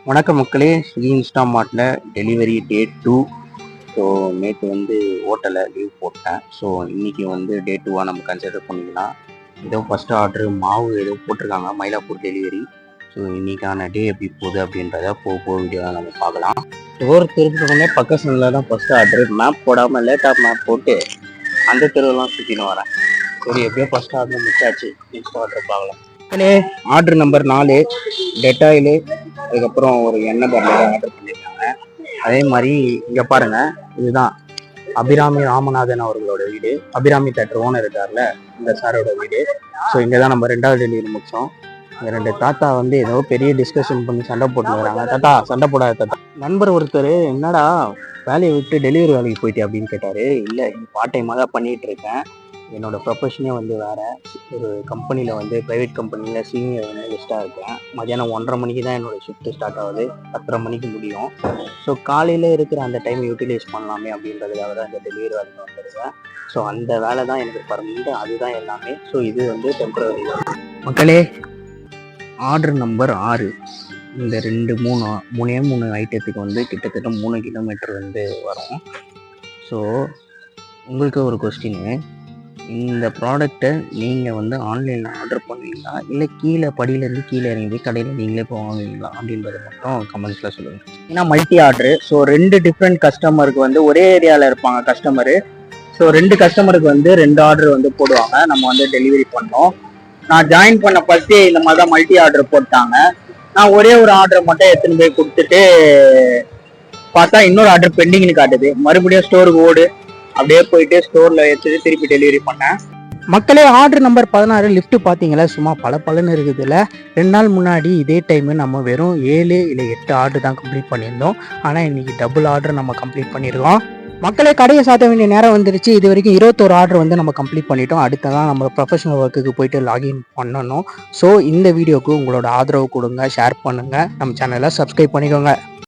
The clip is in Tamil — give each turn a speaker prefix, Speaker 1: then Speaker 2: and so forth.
Speaker 1: வணக்கம் மக்களே, ஸ்விக்கி இன்ஸ்டாமார்ட்டில் டெலிவரி டே 2. ஸோ நேற்று வந்து ஹோட்டலில் லீவ் போட்டேன். ஸோ இன்றைக்கி வந்து டே 2வாக நம்ம கன்சிடர் பண்ணிக்கலாம். ஏதோ ஃபஸ்ட்டு ஆர்டரு மாவு ஏதோ போட்டிருக்காங்க, மயிலாப்பூர் டெலிவரி. ஸோ இன்றைக்கான டே எப்படி போகுது அப்படின்றத போக வீடியோவில் நம்ம பார்க்கலாம். டோர் திருப்பினே பக்கத்தில் தான் ஃபஸ்ட்டு ஆர்டரு. மேப் போடாமல் லேட்டாக மேப் போட்டு அந்த தெருவெல்லாம் சுற்றின்னு வரேன். சரி, எப்படியோ ஃபஸ்ட் ஆர்டர் முடிச்சாச்சு. நெக்ஸ்ட் ஆர்டர் பார்க்கலாம். ஆர்டர் நம்பர் 4 டெட்டாயிலு, அதுக்கப்புறம் ஒரு எண்ணெய் பர்னர் ஆர்டர் பண்ணியிருக்காங்க. அதே மாதிரி இங்கே பாருங்க, இதுதான் அபிராமி ராமநாதன் அவர்களோட வீடு. அபிராமி தேட்டர் ஓனர் இருக்கார்ல, இந்த சாரோட வீடு. ஸோ இங்கே தான் நம்ம 2வது டெலிவரி முடித்தோம். இந்த 2 தாத்தா வந்து ஏதோ பெரிய டிஸ்கஷன் பண்ணி சண்டை போட்டுக்கிறாங்க. தாத்தா சண்டை போடாத தாத்தா. நண்பர் ஒருத்தர், என்னடா வேலையை விட்டு டெலிவரி வேலைக்கு போயிட்டே அப்படின்னு கேட்டார். இல்லை, பார்ட் டைமாக தான் பண்ணிகிட்டு இருக்கேன். என்னோட ப்ரொஃபஷனே வந்து வேறு ஒரு கம்பெனியில் வந்து ப்ரைவேட் கம்பெனியில் சீனியர் வந்து லிஸ்ட்டாக இருக்கேன். மதியானம் 1:30 மணிக்கு தான் என்னோடய ஷிஃப்ட்டு ஸ்டார்ட் ஆகுது, 10:30 மணிக்கு முடியும். ஸோ காலையில் இருக்கிற அந்த டைம் யூட்டிலைஸ் பண்ணலாமே அப்படின்றதுக்காக தான் இந்த டெலிவரி வேலைக்கு வந்துருக்கேன். ஸோ அந்த வேலை தான் எனக்கு பர்மனெண்ட், அதுதான் எல்லாமே. ஸோ இது வந்து டெம்பரவரி. மக்களே, ஆர்டர் நம்பர் 6. இந்த 3 ஐட்டத்துக்கு வந்து கிட்டத்தட்ட 3 கிலோமீட்டர் வந்து வரும். ஸோ உங்களுக்கு ஒரு கொஸ்டின்னு, இந்த ப்ராடக்டை நீங்கள் வந்து ஆன்லைனில் ஆர்டர் பண்ணுவீங்களா, இல்லை கீழே படியிலேருந்து கீழே இறங்கி கடையில் நீங்களே போய் வாங்குவீங்களா அப்படின்றத மட்டும் கமெண்ட்ஸில் சொல்லுங்கள். ஏன்னா மல்டி ஆர்டரு, ஸோ 2 டிஃப்ரெண்ட் கஸ்டமருக்கு வந்து ஒரே ஏரியாவில் இருப்பாங்க கஸ்டமரு. ஸோ 2 கஸ்டமருக்கு வந்து 2 ஆர்டர் வந்து போடுவாங்க, நம்ம வந்து டெலிவரி பண்ணோம். நான் ஜாயின் பண்ண ஃபஸ்ட்டே இந்த மாதிரி தான் மல்டி ஆர்டர் போட்டாங்க. நான் ஒரே ஒரு ஆர்டர் மட்டும் எடுத்துன்னு போய் கொடுத்துட்டு பார்த்தா இன்னொரு ஆர்டர் பெண்டிங்னு காட்டுது. மறுபடியும் ஸ்டோருக்கு ஓடு, அப்படியே போயிட்டு ஸ்டோரில் எடுத்துட்டு திருப்பி டெலிவரி பண்ணேன். மக்களே, ஆர்டர் நம்பர் 16 லிஃப்ட் பார்த்தீங்களா, சும்மா பலன்னு இருக்குதுல்ல. 2 நாள் முன்னாடி இதே டைமு நம்ம வெறும் 7 இல்லை 8 ஆர்டர் தான் கம்ப்ளீட் பண்ணியிருந்தோம். ஆனால் இன்னைக்கு டபுள் ஆர்டர் நம்ம கம்ப்ளீட் பண்ணியிருக்கோம். மக்களே, கடையை சாத்த வேண்டிய நேரம் வந்துருச்சு. இது வரைக்கும் 21 ஆர்டர் வந்து நம்ம கம்ப்ளீட் பண்ணிட்டோம். அடுத்ததான் நம்ம ப்ரொஃபஷனல் ஒர்க்குக்கு போயிட்டு லாகின் பண்ணணும். ஸோ இந்த வீடியோக்கு உங்களோட ஆதரவு கொடுங்க, ஷேர் பண்ணுங்கள், நம்ம சேனலை சப்ஸ்கிரைப் பண்ணிக்கோங்க.